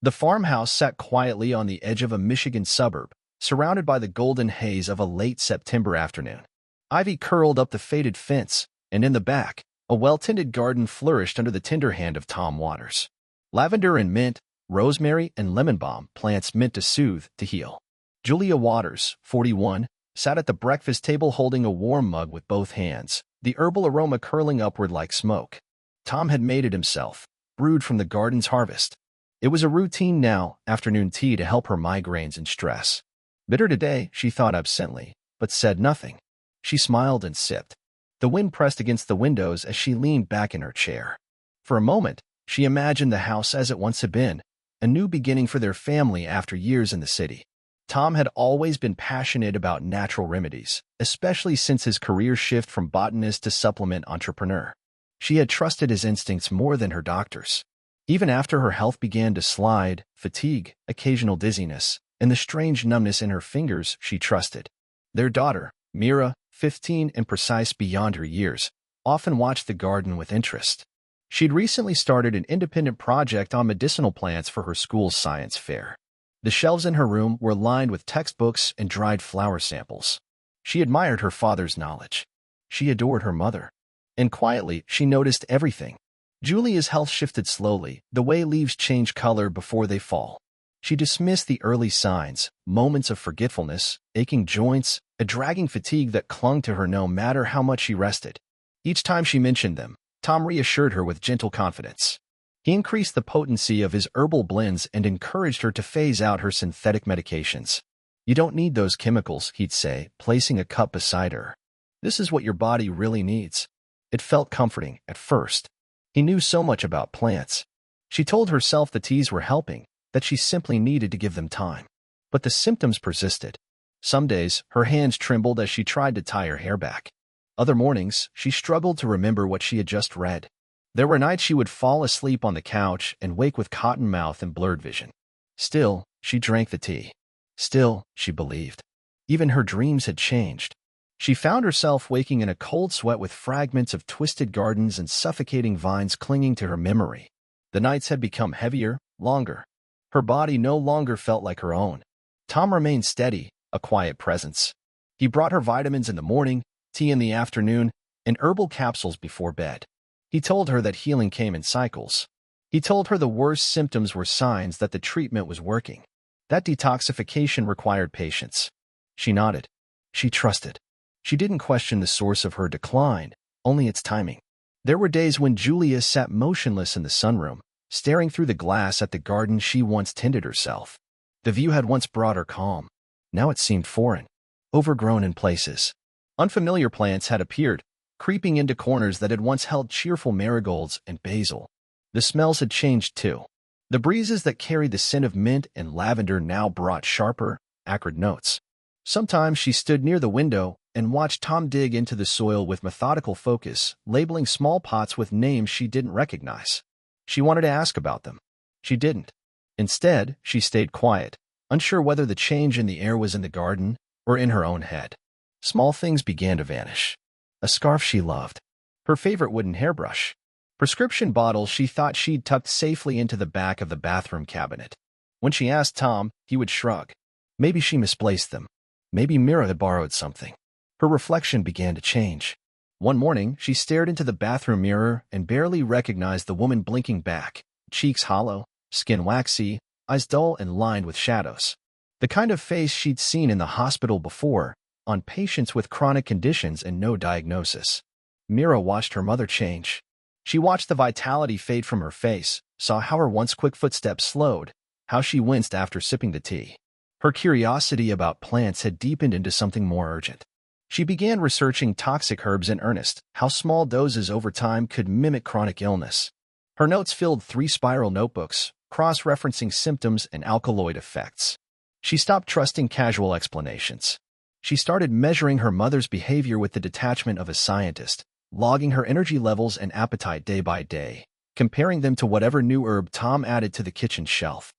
The farmhouse sat quietly on the edge of a Michigan suburb, surrounded by the golden haze of a late September afternoon. Ivy curled up the faded fence, and in the back, a well-tended garden flourished under the tender hand of Tom Waters. Lavender and mint, rosemary and lemon balm, plants meant to soothe, to heal. Julia Waters, 41, sat at the breakfast table holding a warm mug with both hands, the herbal aroma curling upward like smoke. Tom had made it himself, brewed from the garden's harvest. It was a routine now, afternoon tea to help her migraines and stress. Bitter today, she thought absently, but said nothing. She smiled and sipped. The wind pressed against the windows as she leaned back in her chair. For a moment, she imagined the house as it once had been, a new beginning for their family after years in the city. Tom had always been passionate about natural remedies, especially since his career shift from botanist to supplement entrepreneur. She had trusted his instincts more than her doctor's. Even after her health began to slide, fatigue, occasional dizziness, and the strange numbness in her fingers, she trusted. Their daughter, Mira, 15 and precise beyond her years, often watched the garden with interest. She'd recently started an independent project on medicinal plants for her school's science fair. The shelves in her room were lined with textbooks and dried flower samples. She admired her father's knowledge. She adored her mother. And quietly, she noticed everything. Julia's health shifted slowly, the way leaves change color before they fall. She dismissed the early signs, moments of forgetfulness, aching joints, a dragging fatigue that clung to her no matter how much she rested. Each time she mentioned them, Tom reassured her with gentle confidence. He increased the potency of his herbal blends and encouraged her to phase out her synthetic medications. "You don't need those chemicals," he'd say, placing a cup beside her. "This is what your body really needs." It felt comforting at first. He knew so much about plants. She told herself the teas were helping, that she simply needed to give them time. But the symptoms persisted. Some days, her hands trembled as she tried to tie her hair back. Other mornings, she struggled to remember what she had just read. There were nights she would fall asleep on the couch and wake with cotton mouth and blurred vision. Still, she drank the tea. Still, she believed. Even her dreams had changed. She found herself waking in a cold sweat with fragments of twisted gardens and suffocating vines clinging to her memory. The nights had become heavier, longer. Her body no longer felt like her own. Tom remained steady, a quiet presence. He brought her vitamins in the morning, tea in the afternoon, and herbal capsules before bed. He told her that healing came in cycles. He told her the worst symptoms were signs that the treatment was working. That detoxification required patience. She nodded. She trusted. She didn't question the source of her decline, only its timing. There were days when Julia sat motionless in the sunroom, staring through the glass at the garden she once tended herself. The view had once brought her calm. Now it seemed foreign, overgrown in places. Unfamiliar plants had appeared, creeping into corners that had once held cheerful marigolds and basil. The smells had changed too. The breezes that carried the scent of mint and lavender now brought sharper, acrid notes. Sometimes she stood near the window and watched Tom dig into the soil with methodical focus, labeling small pots with names she didn't recognize. She wanted to ask about them. She didn't. Instead, she stayed quiet, unsure whether the change in the air was in the garden or in her own head. Small things began to vanish. A scarf she loved. Her favorite wooden hairbrush. Prescription bottles she thought she'd tucked safely into the back of the bathroom cabinet. When she asked Tom, he would shrug. Maybe she misplaced them. Maybe Mira had borrowed something. Her reflection began to change. One morning, she stared into the bathroom mirror and barely recognized the woman blinking back, cheeks hollow, skin waxy, eyes dull and lined with shadows. The kind of face she'd seen in the hospital before, on patients with chronic conditions and no diagnosis. Mira watched her mother change. She watched the vitality fade from her face, saw how her once quick footsteps slowed, how she winced after sipping the tea. Her curiosity about plants had deepened into something more urgent. She began researching toxic herbs in earnest, how small doses over time could mimic chronic illness. Her notes filled 3 spiral notebooks, cross-referencing symptoms and alkaloid effects. She stopped trusting casual explanations. She started measuring her mother's behavior with the detachment of a scientist, logging her energy levels and appetite day by day, comparing them to whatever new herb Tom added to the kitchen shelf.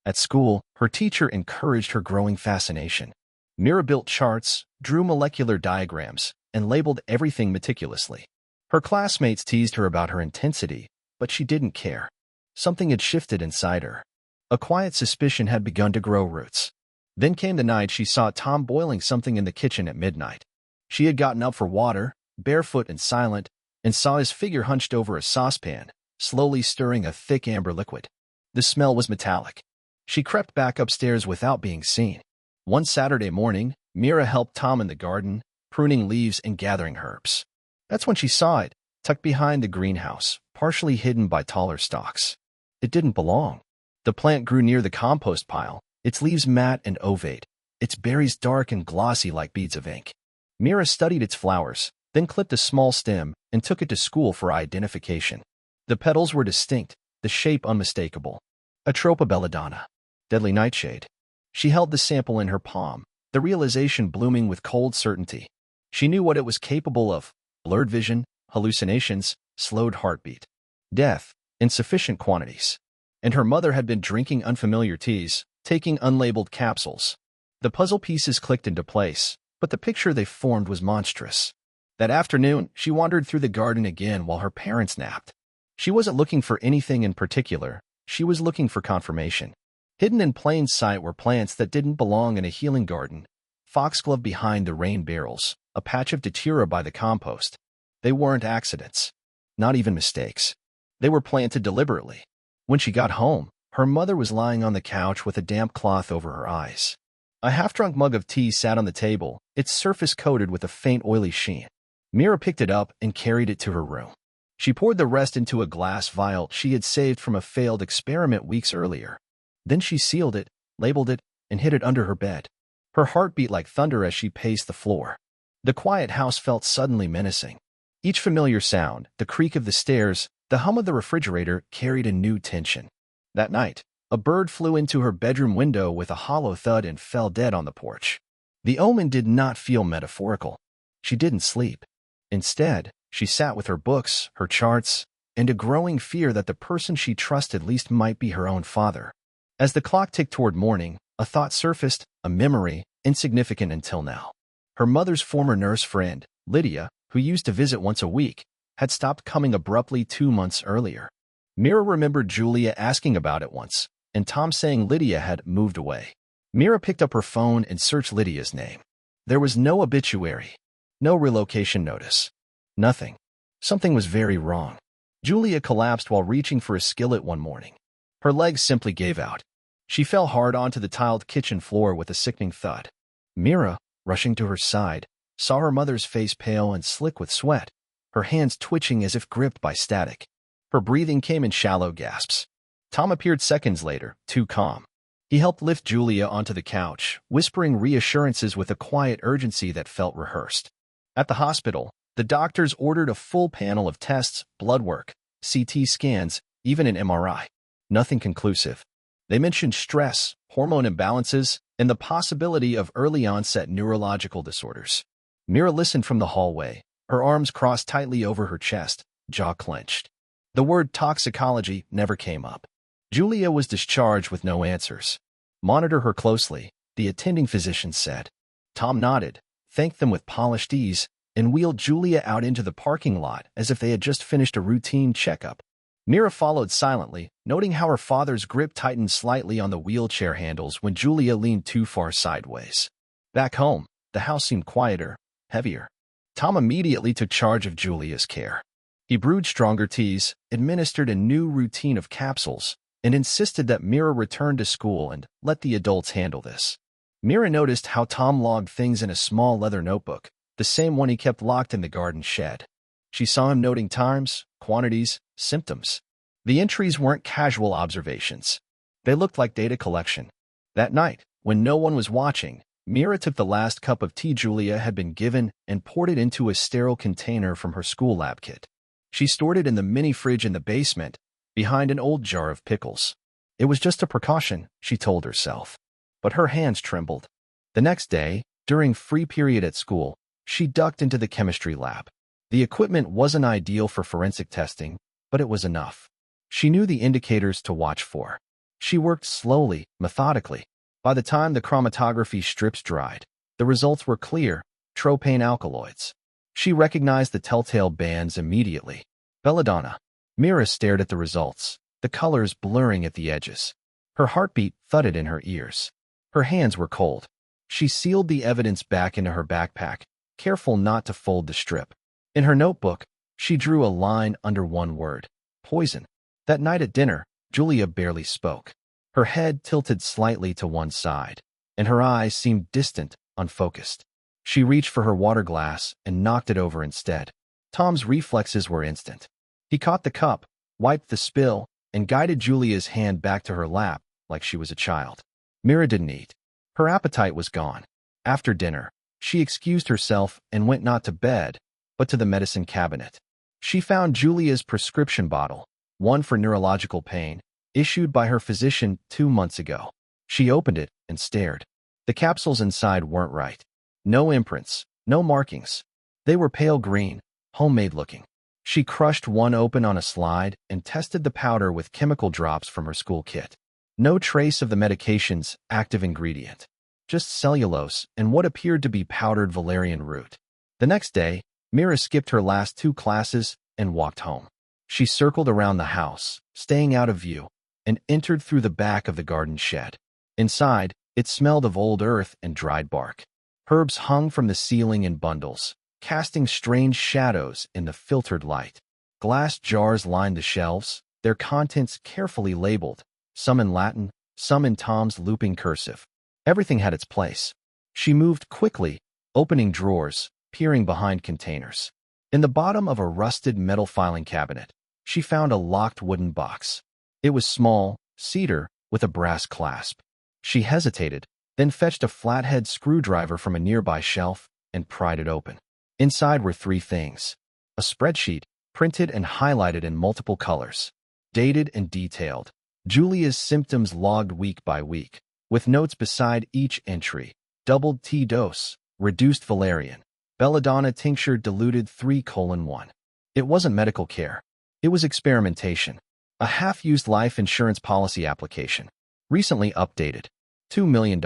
At school, her teacher encouraged her growing fascination. Mira built charts, drew molecular diagrams, and labeled everything meticulously. Her classmates teased her about her intensity, but she didn't care. Something had shifted inside her. A quiet suspicion had begun to grow roots. Then came the night she saw Tom boiling something in the kitchen at midnight. She had gotten up for water, barefoot and silent, and saw his figure hunched over a saucepan, slowly stirring a thick amber liquid. The smell was metallic. She crept back upstairs without being seen. One Saturday morning, Mira helped Tom in the garden, pruning leaves and gathering herbs. That's when she saw it, tucked behind the greenhouse, partially hidden by taller stalks. It didn't belong. The plant grew near the compost pile, its leaves matte and ovate, its berries dark and glossy like beads of ink. Mira studied its flowers, then clipped a small stem and took it to school for identification. The petals were distinct, the shape unmistakable. Atropa belladonna. Deadly nightshade. She held the sample in her palm, the realization blooming with cold certainty. She knew what it was capable of: blurred vision, hallucinations, slowed heartbeat. Death, in sufficient quantities. And her mother had been drinking unfamiliar teas, taking unlabeled capsules. The puzzle pieces clicked into place, but the picture they formed was monstrous. That afternoon, she wandered through the garden again while her parents napped. She wasn't looking for anything in particular, she was looking for confirmation. Hidden in plain sight were plants that didn't belong in a healing garden: foxglove behind the rain barrels, a patch of datura by the compost. They weren't accidents. Not even mistakes. They were planted deliberately. When she got home, her mother was lying on the couch with a damp cloth over her eyes. A half-drunk mug of tea sat on the table, its surface coated with a faint oily sheen. Mira picked it up and carried it to her room. She poured the rest into a glass vial she had saved from a failed experiment weeks earlier. Then she sealed it, labeled it, and hid it under her bed. Her heart beat like thunder as she paced the floor. The quiet house felt suddenly menacing. Each familiar sound, the creak of the stairs, the hum of the refrigerator, carried a new tension. That night, a bird flew into her bedroom window with a hollow thud and fell dead on the porch. The omen did not feel metaphorical. She didn't sleep. Instead, she sat with her books, her charts, and a growing fear that the person she trusted least might be her own father. As the clock ticked toward morning, a thought surfaced, a memory, insignificant until now. Her mother's former nurse friend, Lydia, who used to visit once a week, had stopped coming abruptly 2 months earlier. Mira remembered Julia asking about it once, and Tom saying Lydia had moved away. Mira picked up her phone and searched Lydia's name. There was no obituary, no relocation notice. Nothing. Something was very wrong. Julia collapsed while reaching for a skillet one morning. Her legs simply gave out. She fell hard onto the tiled kitchen floor with a sickening thud. Mira, rushing to her side, saw her mother's face pale and slick with sweat, her hands twitching as if gripped by static. Her breathing came in shallow gasps. Tom appeared seconds later, too calm. He helped lift Julia onto the couch, whispering reassurances with a quiet urgency that felt rehearsed. At the hospital, the doctors ordered a full panel of tests, blood work, CT scans, even an MRI. Nothing conclusive. They mentioned stress, hormone imbalances, and the possibility of early-onset neurological disorders. Mira listened from the hallway, her arms crossed tightly over her chest, jaw clenched. The word toxicology never came up. Julia was discharged with no answers. Monitor her closely, the attending physician said. Tom nodded, thanked them with polished ease, and wheeled Julia out into the parking lot as if they had just finished a routine checkup. Mira followed silently, noting how her father's grip tightened slightly on the wheelchair handles when Julia leaned too far sideways. Back home, the house seemed quieter, heavier. Tom immediately took charge of Julia's care. He brewed stronger teas, administered a new routine of capsules, and insisted that Mira return to school and let the adults handle this. Mira noticed how Tom logged things in a small leather notebook, the same one he kept locked in the garden shed. She saw him noting times, quantities, symptoms. The entries weren't casual observations. They looked like data collection. That night, when no one was watching, Mira took the last cup of tea Julia had been given and poured it into a sterile container from her school lab kit. She stored it in the mini fridge in the basement, behind an old jar of pickles. It was just a precaution, she told herself. But her hands trembled. The next day, during free period at school, she ducked into the chemistry lab. The equipment wasn't ideal for forensic testing, but it was enough. She knew the indicators to watch for. She worked slowly, methodically. By the time the chromatography strips dried, the results were clear: tropane alkaloids. She recognized the telltale bands immediately. Belladonna. Mira stared at the results, the colors blurring at the edges. Her heartbeat thudded in her ears. Her hands were cold. She sealed the evidence back into her backpack, careful not to fold the strip. In her notebook, she drew a line under one word: poison. That night at dinner, Julia barely spoke. Her head tilted slightly to one side, and her eyes seemed distant, unfocused. She reached for her water glass and knocked it over instead. Tom's reflexes were instant. He caught the cup, wiped the spill, and guided Julia's hand back to her lap like she was a child. Mira didn't eat. Her appetite was gone. After dinner, she excused herself and went not to bed, but to the medicine cabinet. She found Julia's prescription bottle, one for neurological pain, issued by her physician 2 months ago. She opened it and stared. The capsules inside weren't right. No imprints, no markings. They were pale green, homemade looking. She crushed one open on a slide and tested the powder with chemical drops from her school kit. No trace of the medication's active ingredient. Just cellulose and what appeared to be powdered valerian root. The next day, Mira skipped her last 2 classes and walked home. She circled around the house, staying out of view, and entered through the back of the garden shed. Inside, it smelled of old earth and dried bark. Herbs hung from the ceiling in bundles, casting strange shadows in the filtered light. Glass jars lined the shelves, their contents carefully labeled, some in Latin, some in Tom's looping cursive. Everything had its place. She moved quickly, opening drawers, peering behind containers. In the bottom of a rusted metal filing cabinet, she found a locked wooden box. It was small, cedar, with a brass clasp. She hesitated, then fetched a flathead screwdriver from a nearby shelf and pried it open. Inside were 3 things: a spreadsheet, printed and highlighted in multiple colors, dated and detailed, Julia's symptoms logged week by week, with notes beside each entry: doubled T dose, reduced valerian, belladonna tincture diluted 3:1. It wasn't medical care. It was experimentation. A half-used life insurance policy application. Recently updated. $2 million.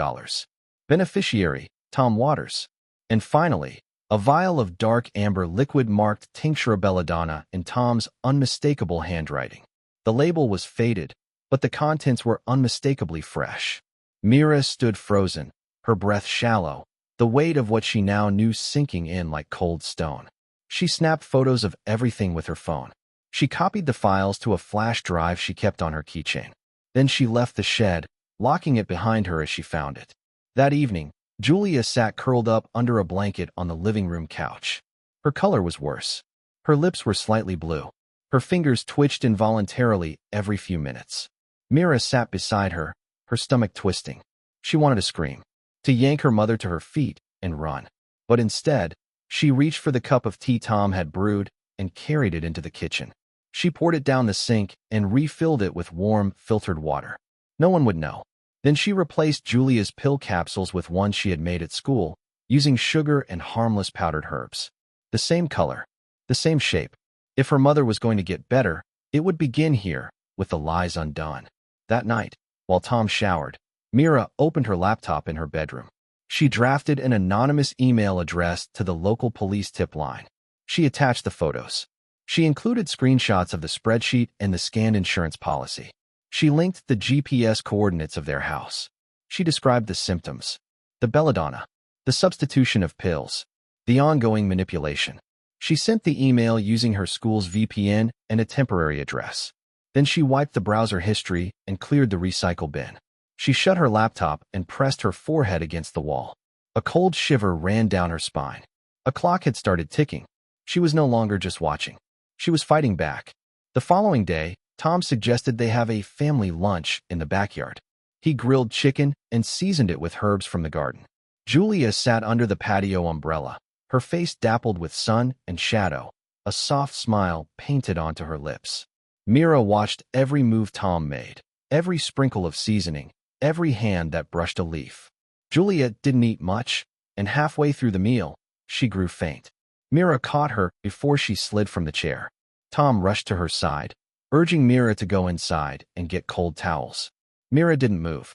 Beneficiary, Tom Waters. And finally, a vial of dark amber liquid marked tincture belladonna in Tom's unmistakable handwriting. The label was faded, but the contents were unmistakably fresh. Mira stood frozen, her breath shallow, the weight of what she now knew sinking in like cold stone. She snapped photos of everything with her phone. She copied the files to a flash drive she kept on her keychain. Then she left the shed, locking it behind her as she found it. That evening, Julia sat curled up under a blanket on the living room couch. Her color was worse. Her lips were slightly blue. Her fingers twitched involuntarily every few minutes. Mira sat beside her, her stomach twisting. She wanted to scream, to yank her mother to her feet and run. But instead, she reached for the cup of tea Tom had brewed and carried it into the kitchen. She poured it down the sink and refilled it with warm, filtered water. No one would know. Then she replaced Julia's pill capsules with ones she had made at school, using sugar and harmless powdered herbs. The same color, the same shape. If her mother was going to get better, it would begin here, with the lies undone. That night, while Tom showered, Mira opened her laptop in her bedroom. She drafted an anonymous email address to the local police tip line. She attached the photos. She included screenshots of the spreadsheet and the scanned insurance policy. She linked the GPS coordinates of their house. She described the symptoms: the belladonna, the substitution of pills, the ongoing manipulation. She sent the email using her school's VPN and a temporary address. Then she wiped the browser history and cleared the recycle bin. She shut her laptop and pressed her forehead against the wall. A cold shiver ran down her spine. A clock had started ticking. She was no longer just watching. She was fighting back. The following day, Tom suggested they have a family lunch in the backyard. He grilled chicken and seasoned it with herbs from the garden. Julia sat under the patio umbrella, her face dappled with sun and shadow, a soft smile painted onto her lips. Mira watched every move Tom made, every sprinkle of seasoning, every hand that brushed a leaf. Julia didn't eat much, and halfway through the meal, she grew faint. Mira caught her before she slid from the chair. Tom rushed to her side, urging Mira to go inside and get cold towels. Mira didn't move.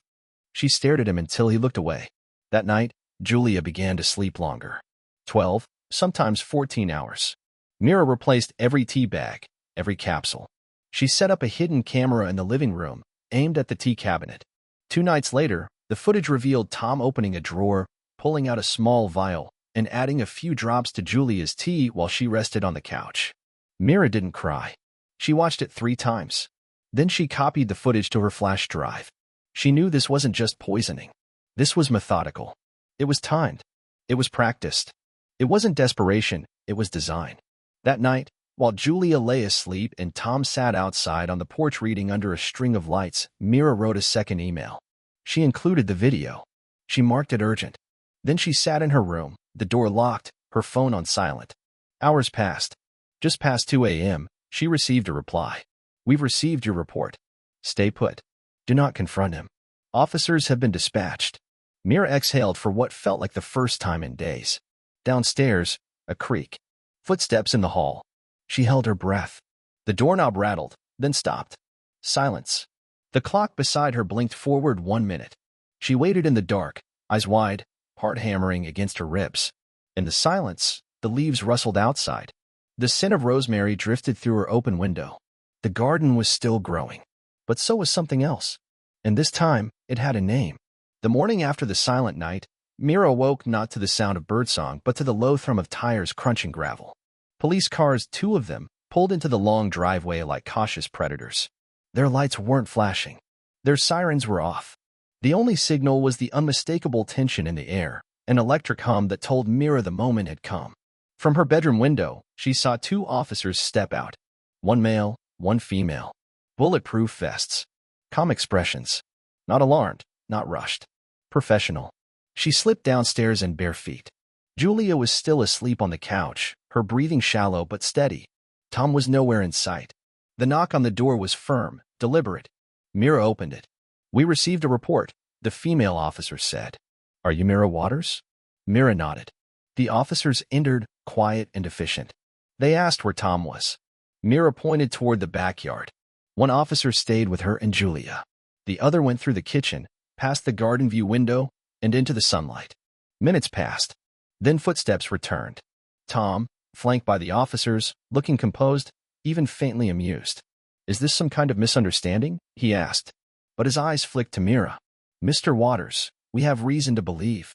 She stared at him until he looked away. That night, Julia began to sleep longer. 12, sometimes 14 hours. Mira replaced every tea bag, every capsule. She set up a hidden camera in the living room, aimed at the tea cabinet. 2 nights later, the footage revealed Tom opening a drawer, pulling out a small vial, and adding a few drops to Julia's tea while she rested on the couch. Mira didn't cry. She watched it 3 times. Then she copied the footage to her flash drive. She knew this wasn't just poisoning. This was methodical. It was timed. It was practiced. It wasn't desperation, it was design. That night, while Julia lay asleep and Tom sat outside on the porch reading under a string of lights, Mira wrote a second email. She included the video. She marked it urgent. Then she sat in her room, the door locked, her phone on silent. Hours passed. Just past 2 a.m., she received a reply. We've received your report. Stay put. Do not confront him. Officers have been dispatched. Mira exhaled for what felt like the first time in days. Downstairs, a creak. Footsteps in the hall. She held her breath. The doorknob rattled, then stopped. Silence. The clock beside her blinked forward 1 minute. She waited in the dark, eyes wide, heart hammering against her ribs. In the silence, the leaves rustled outside. The scent of rosemary drifted through her open window. The garden was still growing, but so was something else. And this time, it had a name. The morning after the silent night, Mira woke not to the sound of birdsong but to the low thrum of tires crunching gravel. Police cars, 2 of them, pulled into the long driveway like cautious predators. Their lights weren't flashing. Their sirens were off. The only signal was the unmistakable tension in the air, an electric hum that told Mira the moment had come. From her bedroom window, she saw 2 officers step out. 1 male, 1 female. Bulletproof vests. Calm expressions. Not alarmed, not rushed. Professional. She slipped downstairs in bare feet. Julia was still asleep on the couch, her breathing shallow but steady. Tom was nowhere in sight. The knock on the door was firm, deliberate. Mira opened it. We received a report, the female officer said. Are you Mira Waters? Mira nodded. The officers entered, quiet and efficient. They asked where Tom was. Mira pointed toward the backyard. 1 officer stayed with her and Julia. The other went through the kitchen, past the garden view window, and into the sunlight. Minutes passed. Then footsteps returned. Tom, flanked by the officers, looking composed, even faintly amused. Is this some kind of misunderstanding? He asked. But his eyes flicked to Mira. Mr. Waters, we have reason to believe.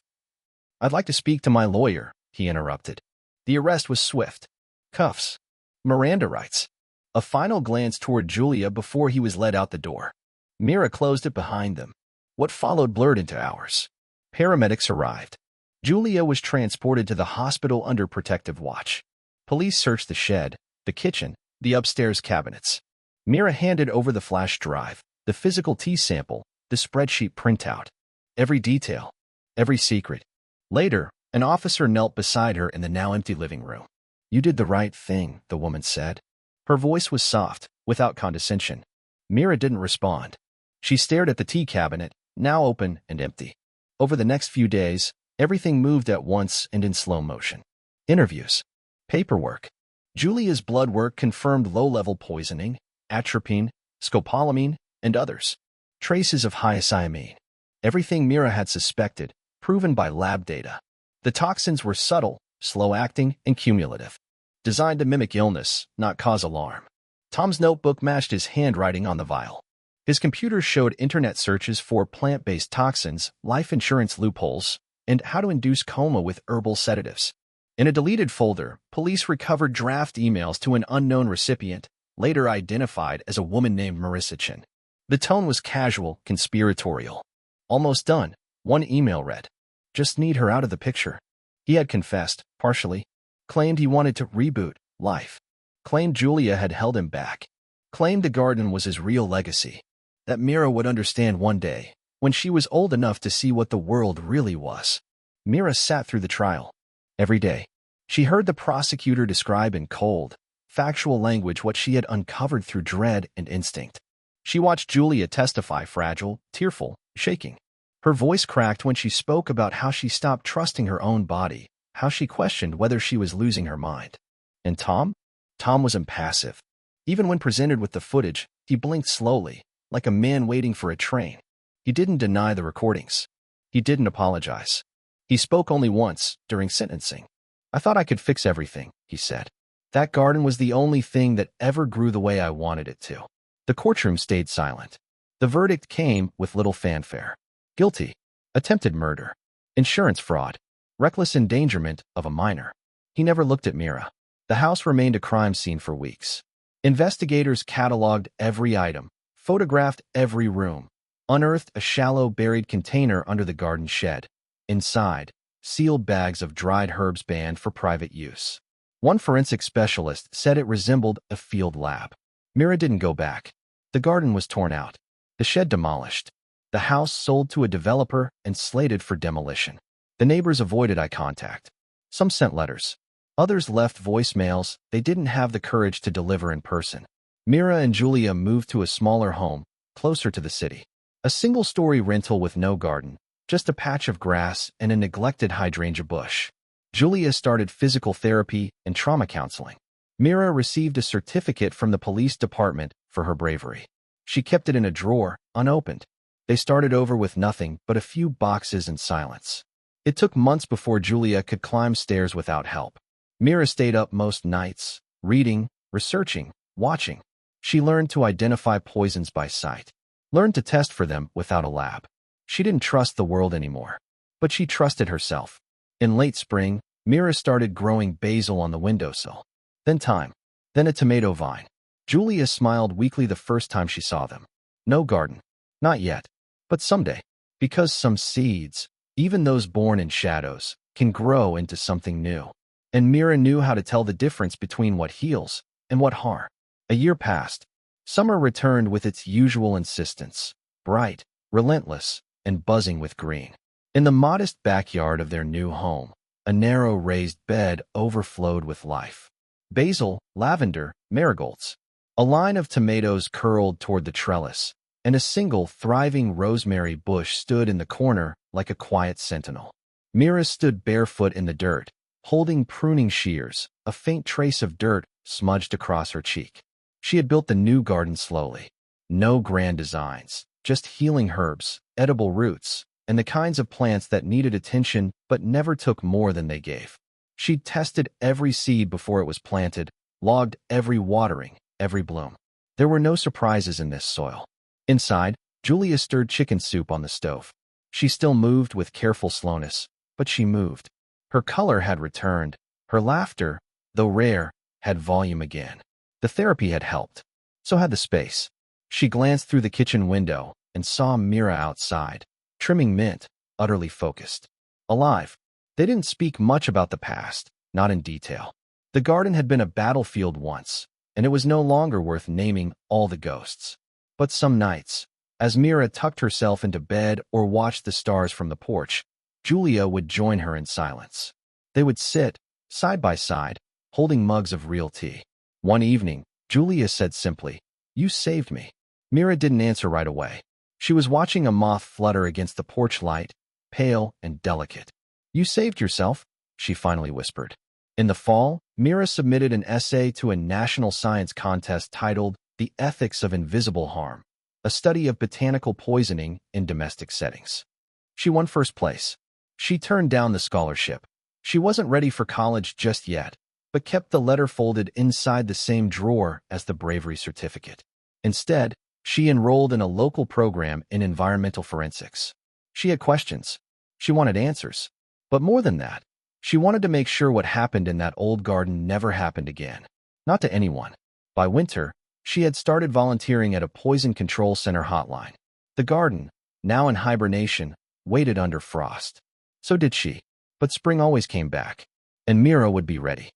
I'd like to speak to my lawyer, he interrupted. The arrest was swift. Cuffs. Miranda rights. A final glance toward Julia before he was led out the door. Mira closed it behind them. What followed blurred into hours. Paramedics arrived. Julia was transported to the hospital under protective watch. Police searched the shed, the kitchen, the upstairs cabinets. Mira handed over the flash drive, the physical T sample, the spreadsheet printout. Every detail. Every secret. Later, an officer knelt beside her in the now empty living room. You did the right thing, the woman said. Her voice was soft, without condescension. Mira didn't respond. She stared at the tea cabinet, now open and empty. Over the next few days, everything moved at once and in slow motion. Interviews. Paperwork. Julia's blood work confirmed low-level poisoning, atropine, scopolamine, and others. Traces of hyoscyamine. Everything Mira had suspected, proven by lab data. The toxins were subtle, slow-acting, and cumulative. Designed to mimic illness, not cause alarm. Tom's notebook matched his handwriting on the vial. His computer showed internet searches for plant-based toxins, life insurance loopholes, and how to induce coma with herbal sedatives. In a deleted folder, police recovered draft emails to an unknown recipient, later identified as a woman named Marissa Chen. The tone was casual, conspiratorial. Almost done, one email read. Just need her out of the picture. He had confessed, partially. Claimed he wanted to reboot life. Claimed Julia had held him back. Claimed the garden was his real legacy. That Mira would understand one day, when she was old enough to see what the world really was. Mira sat through the trial. Every day, she heard the prosecutor describe in cold, factual language what she had uncovered through dread and instinct. She watched Julia testify, fragile, tearful, shaking. Her voice cracked when she spoke about how she stopped trusting her own body, how she questioned whether she was losing her mind. And Tom? Tom was impassive. Even when presented with the footage, he blinked slowly, like a man waiting for a train. He didn't deny the recordings. He didn't apologize. He spoke only once, during sentencing. I thought I could fix everything, he said. That garden was the only thing that ever grew the way I wanted it to. The courtroom stayed silent. The verdict came with little fanfare. Guilty. Attempted murder. Insurance fraud. Reckless endangerment of a minor. He never looked at Mira. The house remained a crime scene for weeks. Investigators cataloged every item, photographed every room, unearthed a shallow buried container under the garden shed. Inside, sealed bags of dried herbs banned for private use. One forensic specialist said it resembled a field lab. Mira didn't go back. The garden was torn out. The shed demolished. The house sold to a developer and slated for demolition. The neighbors avoided eye contact. Some sent letters. Others left voicemails they didn't have the courage to deliver in person. Mira and Julia moved to a smaller home, closer to the city. A single-story rental with no garden, just a patch of grass and a neglected hydrangea bush. Julia started physical therapy and trauma counseling. Mira received a certificate from the police department for her bravery. She kept it in a drawer, unopened. They started over with nothing but a few boxes and silence. It took months before Julia could climb stairs without help. Mira stayed up most nights, reading, researching, watching. She learned to identify poisons by sight, learned to test for them without a lab. She didn't trust the world anymore, but she trusted herself. In late spring, Mira started growing basil on the windowsill. Then thyme. Then a tomato vine. Julia smiled weakly the first time she saw them. No garden. Not yet. But someday. Because some seeds, even those born in shadows, can grow into something new. And Mira knew how to tell the difference between what heals and what harms. A year passed. Summer returned with its usual insistence. Bright, relentless, and buzzing with green. In the modest backyard of their new home, a narrow raised bed overflowed with life. Basil, lavender, marigolds. A line of tomatoes curled toward the trellis, and a single thriving rosemary bush stood in the corner like a quiet sentinel. Mira stood barefoot in the dirt, holding pruning shears, a faint trace of dirt smudged across her cheek. She had built the new garden slowly. No grand designs, just healing herbs, edible roots, and the kinds of plants that needed attention but never took more than they gave. She'd tested every seed before it was planted, logged every watering, every bloom. There were no surprises in this soil. Inside, Julia stirred chicken soup on the stove. She still moved with careful slowness, but she moved. Her color had returned. Her laughter, though rare, had volume again. The therapy had helped. So had the space. She glanced through the kitchen window and saw Mira outside, trimming mint, utterly focused. Alive. They didn't speak much about the past, not in detail. The garden had been a battlefield once, and it was no longer worth naming all the ghosts. But some nights, as Mira tucked herself into bed or watched the stars from the porch, Julia would join her in silence. They would sit, side by side, holding mugs of real tea. One evening, Julia said simply, "You saved me." Mira didn't answer right away. She was watching a moth flutter against the porch light, pale and delicate. "You saved yourself," she finally whispered. In the fall, Mira submitted an essay to a national science contest titled The Ethics of Invisible Harm, a study of botanical poisoning in domestic settings. She won first place. She turned down the scholarship. She wasn't ready for college just yet, but kept the letter folded inside the same drawer as the bravery certificate. Instead, she enrolled in a local program in environmental forensics. She had questions. She wanted answers. But more than that, she wanted to make sure what happened in that old garden never happened again. Not to anyone. By winter, she had started volunteering at a poison control center hotline. The garden, now in hibernation, waited under frost. So did she. But spring always came back, and Mira would be ready.